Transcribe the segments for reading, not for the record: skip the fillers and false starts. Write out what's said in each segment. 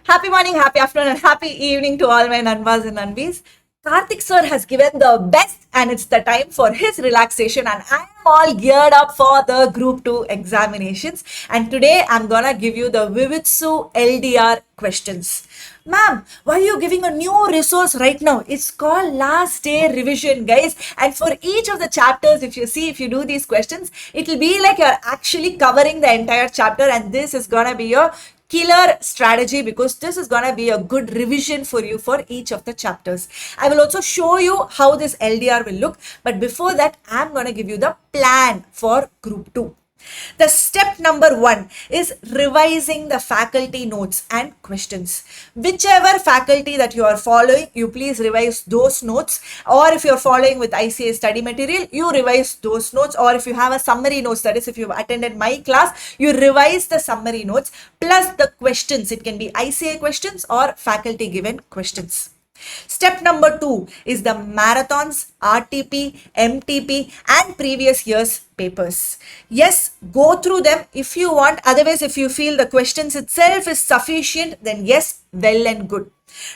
Happy morning, happy afternoon, and happy evening to all my Nanvas and Nanvis. Karthik sir has given the best, and it's the time for his relaxation. And I am all geared up for the Group 2 examinations. And today I'm gonna give you the Vivitsu LDR questions. Ma'am, why are you giving a new resource right now? It's called last day revision, guys. And for each of the chapters, if you do these questions, it will be like you're actually covering the entire chapter, and this is gonna be your killer strategy because this is going to be a good revision for you for each of the chapters. I will also show you how this LDR will look, but before that I'm going to give you the plan for group 2. The step number 1 is revising the faculty notes and questions. Whichever faculty that you are following, you please revise those notes, or if you're following with ICA study material, you revise those notes, or if you have a summary notes, that is if you've attended my class, you revise the summary notes plus the questions. It can be ICA questions or faculty given questions. Step number 2 is the marathons, RTP, MTP and previous year's papers. Yes, go through them if you want. Otherwise, if you feel the questions itself is sufficient, then yes, well and good.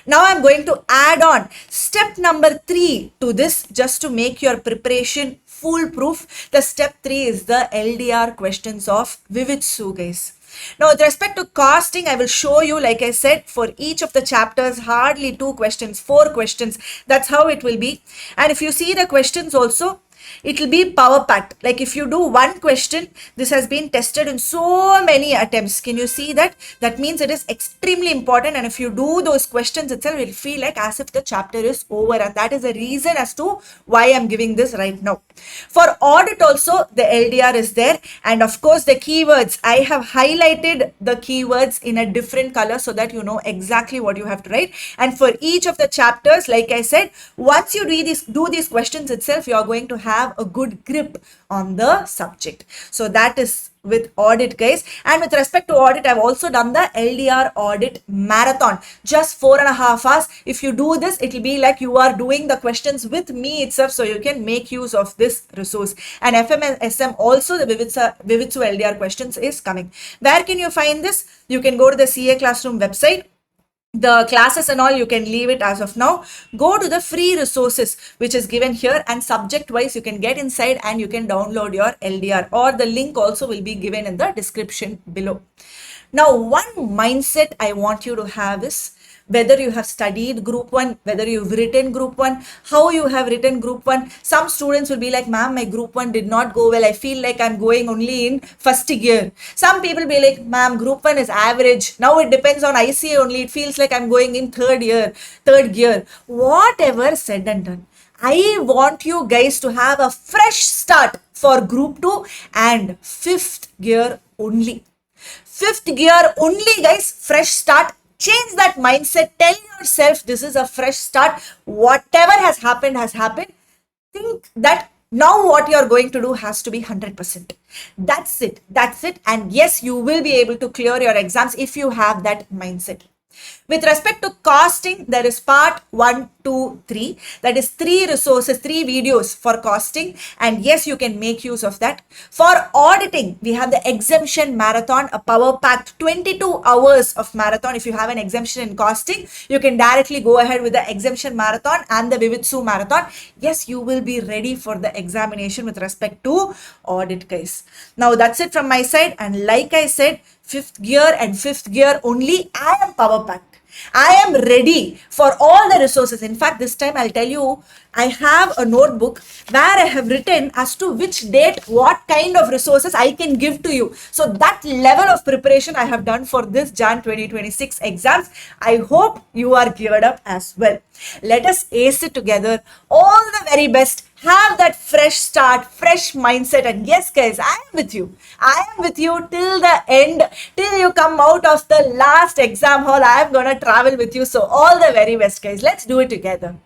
Now I'm going to add on step number 3 to this just to make your preparation foolproof. The step 3 is the LDR questions of Vivitsu, guys. Now, with respect to costing, I will show you, like I said, for each of the chapters, hardly 2 questions, 4 questions. That's how it will be. And if you see the questions also, it will be power packed. Like if you do one question, this has been tested in so many attempts. Can you see that? That means it is extremely important. And if you do those questions itself, it will feel like as if the chapter is over. And that is the reason as to why I'm giving this right now. For audit also, the LDR is there. And of course, the keywords. I have highlighted the keywords in a different color so that you know exactly what you have to write. And for each of the chapters, like I said, once you do these questions itself, you are going to have a good grip on the subject. So that is with audit, guys. And with respect to audit, I've also done the LDR audit marathon, just 4.5 hours. If you do this, it will be like you are doing the questions with me itself, so you can make use of this resource. And FMSM also, the Vivitsu LDR questions is coming. Where can you find this? You can go to the CA Classroom website. The classes and all, you can leave it as of now. Go to the free resources which is given here, and subject wise you can get inside and you can download your LDR, or the link also will be given in the description below. Now, one mindset I want you to have is whether you have studied group 1, whether you've written group 1, how you have written group 1. Some students will be like, ma'am, my group 1 did not go well. I feel like I'm going only in first gear. Some people be like, ma'am, group 1 is average. Now it depends on ICA only. It feels like I'm going in third gear. Whatever said and done, I want you guys to have a fresh start for group 2 and 5th gear only. 5th gear only, guys. Fresh start. Change that mindset. Tell yourself this is a fresh start. Whatever has happened has happened. Think that now what you're going to do has to be 100%. That's it. That's it. And yes, you will be able to clear your exams if you have that mindset. With respect to costing, there is part 1, 2, 3. That is 3 resources, 3 videos for costing. And yes, you can make use of that. For auditing, we have the exemption marathon, a power-packed 22 hours of marathon. If you have an exemption in costing, you can directly go ahead with the exemption marathon and the Vivitsu marathon. Yes, you will be ready for the examination with respect to audit, guys. Now, that's it from my side. And like I said, 5th gear and 5th gear only, I am power packed. I am ready for all the resources. In fact, this time I'll tell you, I have a notebook where I have written as to which date, what kind of resources I can give to you. So that level of preparation I have done for this Jan 2026 exams. I hope you are geared up as well. Let us ace it together. All the very best. Have that fresh start, fresh mindset. And yes, guys, I am with you. I am with you till the end, till you come out of the last exam hall. I am going to travel with you. So all the very best, guys. Let's do it together.